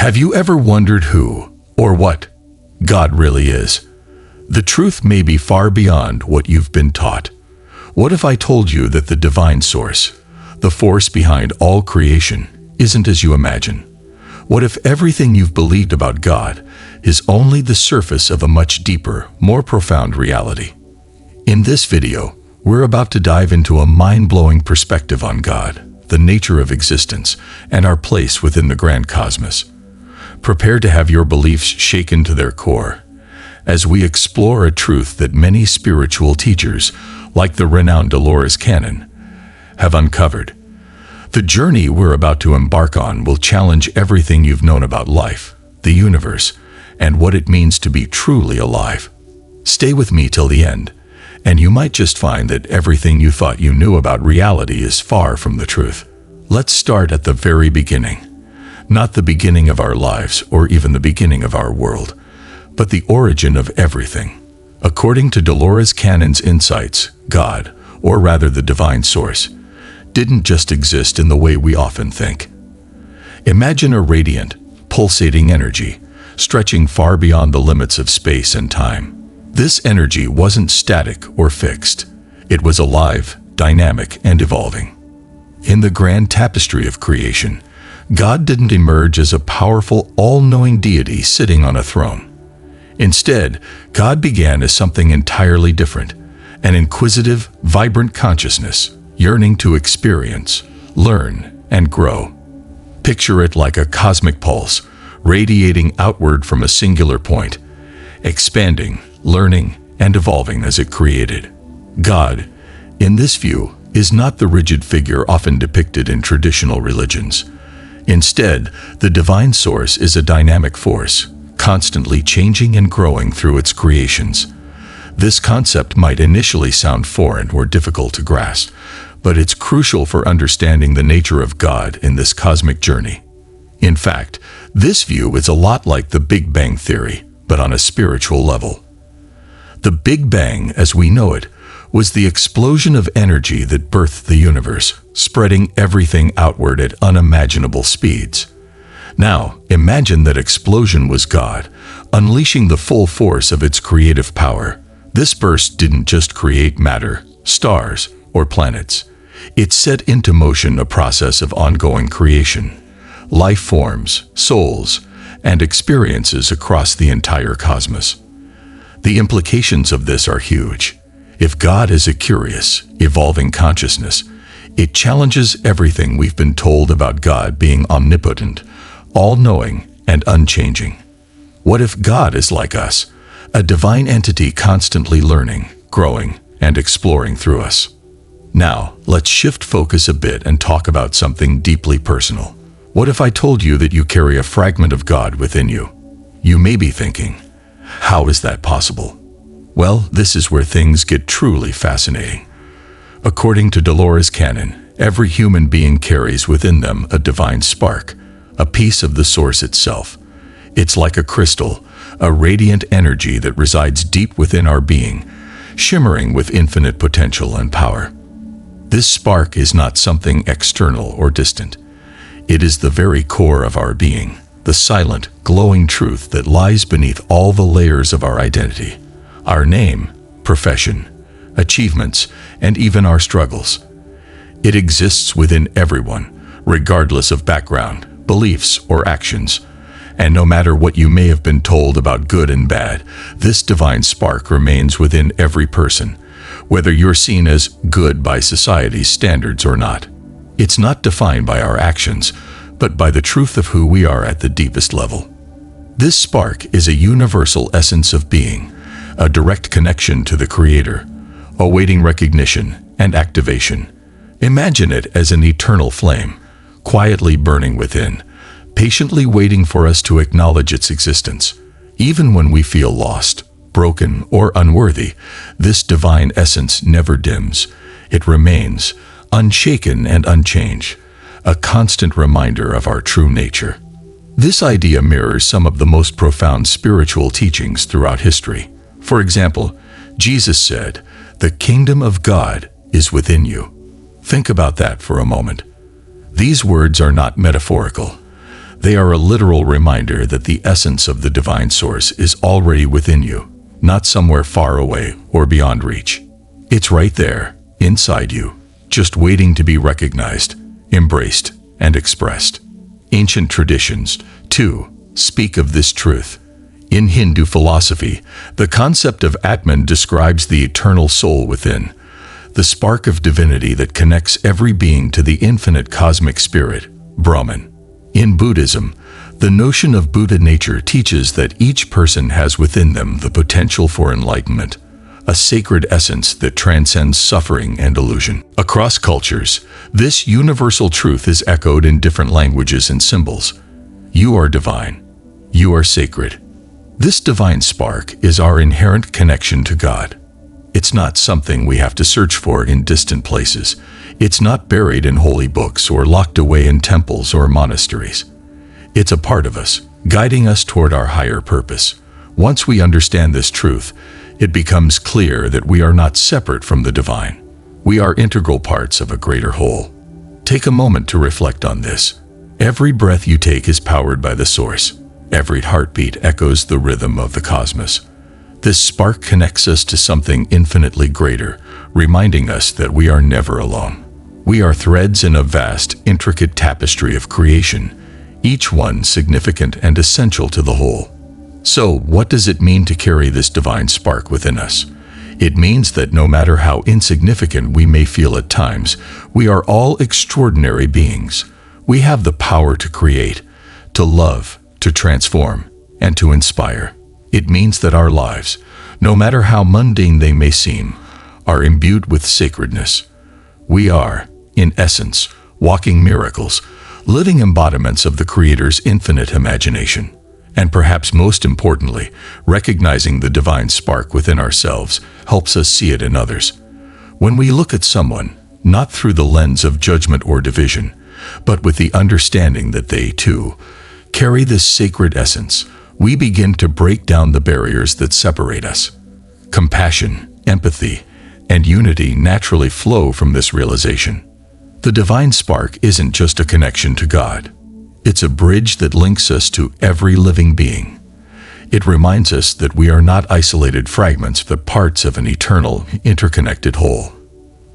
Have you ever wondered who, or what, God really is? The truth may be far beyond what you've been taught. What if I told you that the divine source, the force behind all creation, isn't as you imagine? What if everything you've believed about God is only the surface of a much deeper, more profound reality? In this video, we're about to dive into a mind-blowing perspective on God, the nature of existence, and our place within the grand cosmos. Prepare to have your beliefs shaken to their core as we explore a truth that many spiritual teachers, like the renowned Dolores Cannon, have uncovered. The journey we're about to embark on will challenge everything you've known about life, the universe, and what it means to be truly alive. Stay with me till the end, and you might just find that everything you thought you knew about reality is far from the truth. Let's start at the very beginning. Not the beginning of our lives or even the beginning of our world, but the origin of everything. According to Dolores Cannon's insights, God, or rather the divine source, didn't just exist in the way we often think. Imagine a radiant, pulsating energy, stretching far beyond the limits of space and time. This energy wasn't static or fixed. It was alive, dynamic, and evolving. In the grand tapestry of creation, God didn't emerge as a powerful, all-knowing deity sitting on a throne. Instead, God began as something entirely different, an inquisitive, vibrant consciousness, yearning to experience, learn, and grow. Picture it like a cosmic pulse, radiating outward from a singular point, expanding, learning, and evolving as it created. God, in this view, is not the rigid figure often depicted in traditional religions. Instead, the divine source is a dynamic force, constantly changing and growing through its creations. This concept might initially sound foreign or difficult to grasp, but it's crucial for understanding the nature of God in this cosmic journey. In fact, this view is a lot like the Big Bang Theory, but on a spiritual level. The Big Bang, as we know it, was the explosion of energy that birthed the universe, spreading everything outward at unimaginable speeds. Now, imagine that explosion was God, unleashing the full force of its creative power. This burst didn't just create matter, stars, or planets. It set into motion a process of ongoing creation, life forms, souls, and experiences across the entire cosmos. The implications of this are huge. If God is a curious, evolving consciousness, it challenges everything we've been told about God being omnipotent, all-knowing, and unchanging. What if God is like us, a divine entity constantly learning, growing, and exploring through us? Now, let's shift focus a bit and talk about something deeply personal. What if I told you that you carry a fragment of God within you? You may be thinking, how is that possible? Well, this is where things get truly fascinating. According to Dolores Cannon, every human being carries within them a divine spark, a piece of the source itself. It's like a crystal, a radiant energy that resides deep within our being, shimmering with infinite potential and power. This spark is not something external or distant. It is the very core of our being, the silent, glowing truth that lies beneath all the layers of our identity. Our name, profession, achievements, and even our struggles. It exists within everyone, regardless of background, beliefs, or actions. And no matter what you may have been told about good and bad, this divine spark remains within every person, whether you're seen as good by society's standards or not. It's not defined by our actions, but by the truth of who we are at the deepest level. This spark is a universal essence of being, a direct connection to the Creator, awaiting recognition and activation. Imagine it as an eternal flame, quietly burning within, patiently waiting for us to acknowledge its existence. Even when we feel lost, broken, or unworthy, this divine essence never dims. It remains, unshaken and unchanged, a constant reminder of our true nature. This idea mirrors some of the most profound spiritual teachings throughout history. For example, Jesus said, "The kingdom of God is within you." Think about that for a moment. These words are not metaphorical. They are a literal reminder that the essence of the divine source is already within you, not somewhere far away or beyond reach. It's right there, inside you, just waiting to be recognized, embraced, and expressed. Ancient traditions, too, speak of this truth. In Hindu philosophy, the concept of Atman describes the eternal soul within, the spark of divinity that connects every being to the infinite cosmic spirit, Brahman. In Buddhism, the notion of Buddha nature teaches that each person has within them the potential for enlightenment, a sacred essence that transcends suffering and illusion. Across cultures, this universal truth is echoed in different languages and symbols. You are divine. You are sacred. This divine spark is our inherent connection to God. It's not something we have to search for in distant places. It's not buried in holy books or locked away in temples or monasteries. It's a part of us, guiding us toward our higher purpose. Once we understand this truth, it becomes clear that we are not separate from the divine. We are integral parts of a greater whole. Take a moment to reflect on this. Every breath you take is powered by the source. Every heartbeat echoes the rhythm of the cosmos. This spark connects us to something infinitely greater, reminding us that we are never alone. We are threads in a vast, intricate tapestry of creation, each one significant and essential to the whole. So, what does it mean to carry this divine spark within us? It means that no matter how insignificant we may feel at times, we are all extraordinary beings. We have the power to create, to love, to transform, and to inspire. It means that our lives, no matter how mundane they may seem, are imbued with sacredness. We are, in essence, walking miracles, living embodiments of the Creator's infinite imagination. And perhaps most importantly, recognizing the divine spark within ourselves helps us see it in others. When we look at someone, not through the lens of judgment or division, but with the understanding that they, too, carry this sacred essence, we begin to break down the barriers that separate us. Compassion, empathy, and unity naturally flow from this realization. The divine spark isn't just a connection to God. It's a bridge that links us to every living being. It reminds us that we are not isolated fragments but parts of an eternal, interconnected whole.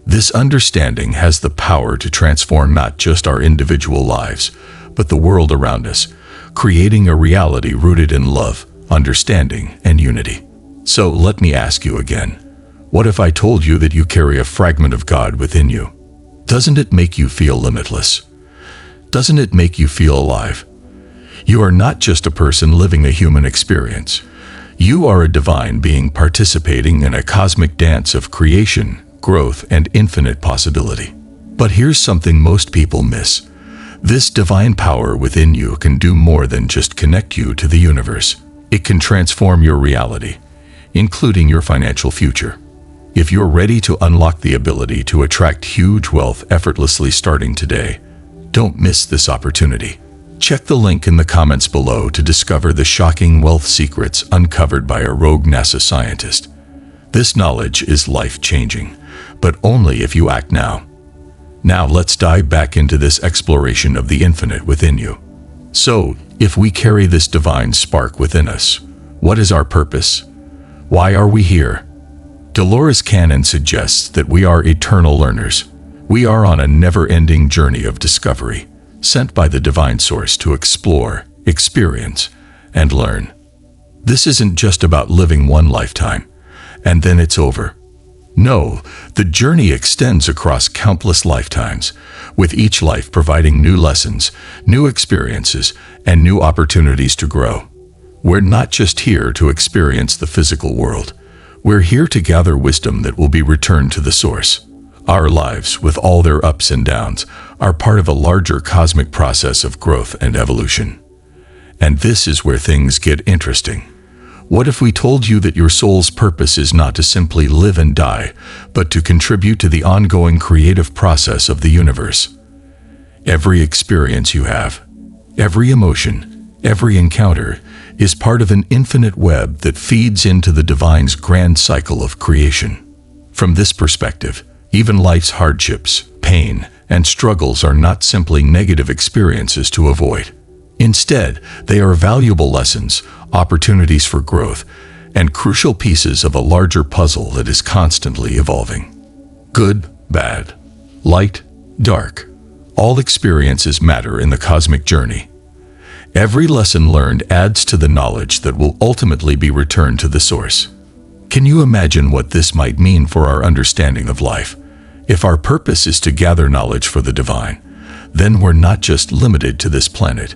This understanding has the power to transform not just our individual lives, but the world around us, creating a reality rooted in love, understanding, and unity. So let me ask you again, what if I told you that you carry a fragment of God within you? Doesn't it make you feel limitless? Doesn't it make you feel alive? You are not just a person living a human experience. You are a divine being participating in a cosmic dance of creation, growth, and infinite possibility. But here's something most people miss. This divine power within you can do more than just connect you to the universe. It can transform your reality, including your financial future. If you're ready to unlock the ability to attract huge wealth effortlessly starting today, don't miss this opportunity. Check the link in the comments below to discover the shocking wealth secrets uncovered by a rogue NASA scientist. This knowledge is life-changing, but only if you act now. Now let's dive back into this exploration of the infinite within you. So, if we carry this divine spark within us, what is our purpose? Why are we here? Dolores Cannon suggests that we are eternal learners. We are on a never-ending journey of discovery, sent by the divine source to explore, experience, and learn. This isn't just about living one lifetime, and then it's over. No, the journey extends across countless lifetimes, with each life providing new lessons, new experiences, and new opportunities to grow. We're not just here to experience the physical world. We're here to gather wisdom that will be returned to the source. Our lives, with all their ups and downs, are part of a larger cosmic process of growth and evolution. And this is where things get interesting. What if we told you that your soul's purpose is not to simply live and die, but to contribute to the ongoing creative process of the universe? Every experience you have, every emotion, every encounter, is part of an infinite web that feeds into the divine's grand cycle of creation. From this perspective, even life's hardships, pain, and struggles are not simply negative experiences to avoid. Instead, they are valuable lessons, opportunities for growth, and crucial pieces of a larger puzzle that is constantly evolving. Good, bad, light, dark. All experiences matter in the cosmic journey. Every lesson learned adds to the knowledge that will ultimately be returned to the source. Can you imagine what this might mean for our understanding of life? If our purpose is to gather knowledge for the divine, then we're not just limited to this planet,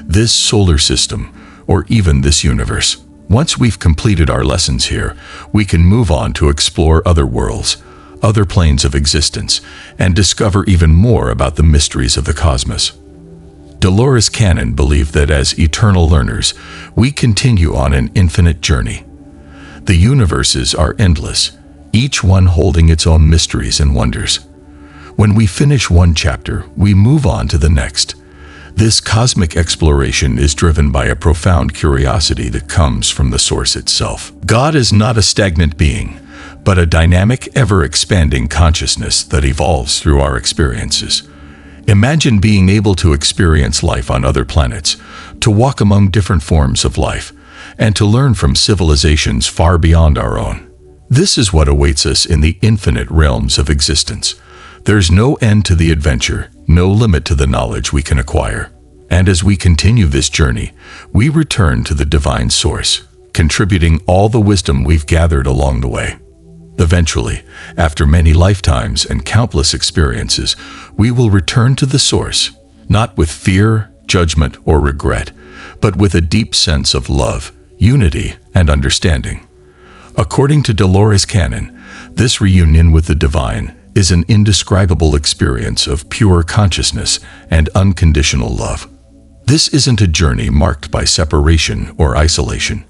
this solar system, or even this universe. Once we've completed our lessons here, we can move on to explore other worlds, other planes of existence, and discover even more about the mysteries of the cosmos. Dolores Cannon believed that as eternal learners, we continue on an infinite journey. The universes are endless, each one holding its own mysteries and wonders. When we finish one chapter, we move on to the next. This cosmic exploration is driven by a profound curiosity that comes from the source itself. God is not a stagnant being, but a dynamic, ever-expanding consciousness that evolves through our experiences. Imagine being able to experience life on other planets, to walk among different forms of life, and to learn from civilizations far beyond our own. This is what awaits us in the infinite realms of existence. There's no end to the adventure, no limit to the knowledge we can acquire. And as we continue this journey, we return to the divine source, contributing all the wisdom we've gathered along the way. Eventually, after many lifetimes and countless experiences, we will return to the source, not with fear, judgment, or regret, but with a deep sense of love, unity, and understanding. According to Dolores Cannon, this reunion with the divine is an indescribable experience of pure consciousness and unconditional love. This isn't a journey marked by separation or isolation.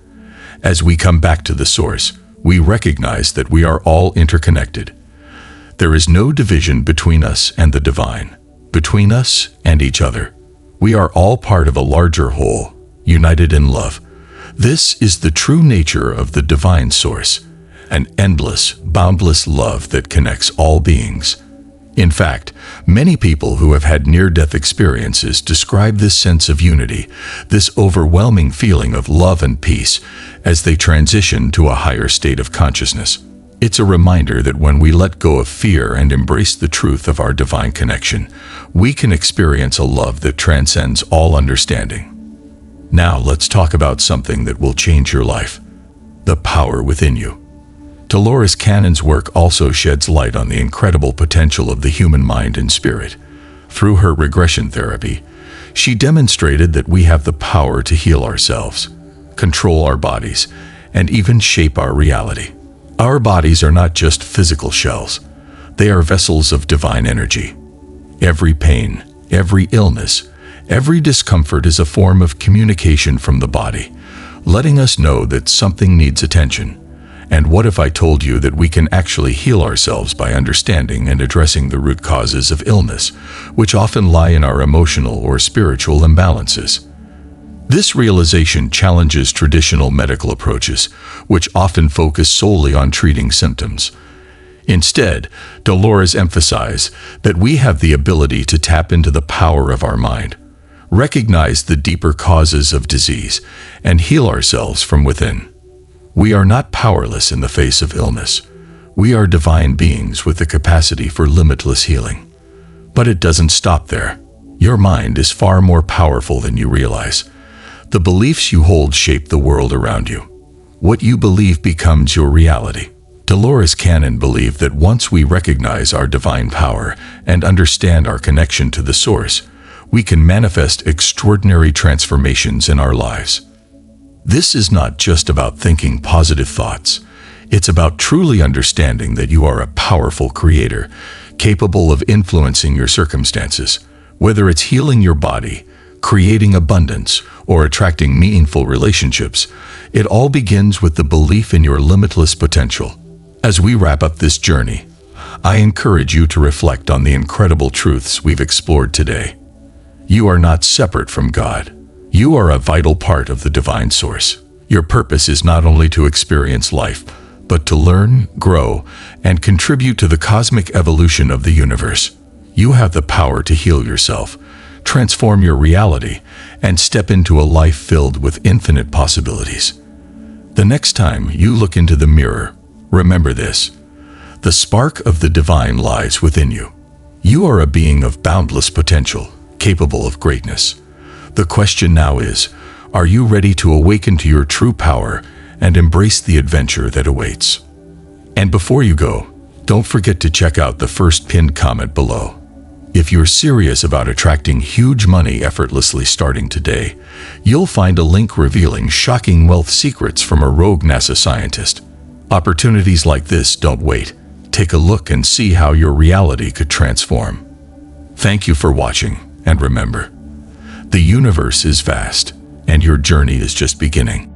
As we come back to the source, we recognize that we are all interconnected. There is no division between us and the divine, between us and each other. We are all part of a larger whole, united in love. This is the true nature of the divine source, an endless, boundless love that connects all beings. In fact, many people who have had near-death experiences describe this sense of unity, this overwhelming feeling of love and peace, as they transition to a higher state of consciousness. It's a reminder that when we let go of fear and embrace the truth of our divine connection, we can experience a love that transcends all understanding. Now let's talk about something that will change your life: the power within you. Dolores Cannon's work also sheds light on the incredible potential of the human mind and spirit. Through her regression therapy, she demonstrated that we have the power to heal ourselves, control our bodies, and even shape our reality. Our bodies are not just physical shells. They are vessels of divine energy. Every pain, every illness, every discomfort is a form of communication from the body, letting us know that something needs attention. And what if I told you that we can actually heal ourselves by understanding and addressing the root causes of illness, which often lie in our emotional or spiritual imbalances? This realization challenges traditional medical approaches, which often focus solely on treating symptoms. Instead, Dolores emphasized that we have the ability to tap into the power of our mind, recognize the deeper causes of disease, and heal ourselves from within. We are not powerless in the face of illness. We are divine beings with the capacity for limitless healing. But it doesn't stop there. Your mind is far more powerful than you realize. The beliefs you hold shape the world around you. What you believe becomes your reality. Dolores Cannon believed that once we recognize our divine power and understand our connection to the source, we can manifest extraordinary transformations in our lives. This is not just about thinking positive thoughts. It's about truly understanding that you are a powerful creator, capable of influencing your circumstances. Whether it's healing your body, creating abundance, or attracting meaningful relationships, it all begins with the belief in your limitless potential. As we wrap up this journey, I encourage you to reflect on the incredible truths we've explored today. You are not separate from God. You are a vital part of the divine source. Your purpose is not only to experience life, but to learn, grow, and contribute to the cosmic evolution of the universe. You have the power to heal yourself, transform your reality, and step into a life filled with infinite possibilities. The next time you look into the mirror, remember this: the spark of the divine lies within you. You are a being of boundless potential, capable of greatness. The question now is, are you ready to awaken to your true power and embrace the adventure that awaits? And before you go, don't forget to check out the first pinned comment below. If you're serious about attracting huge money effortlessly starting today, you'll find a link revealing shocking wealth secrets from a rogue NASA scientist. Opportunities like this don't wait. Take a look and see how your reality could transform. Thank you for watching, and remember, the universe is vast, and your journey is just beginning.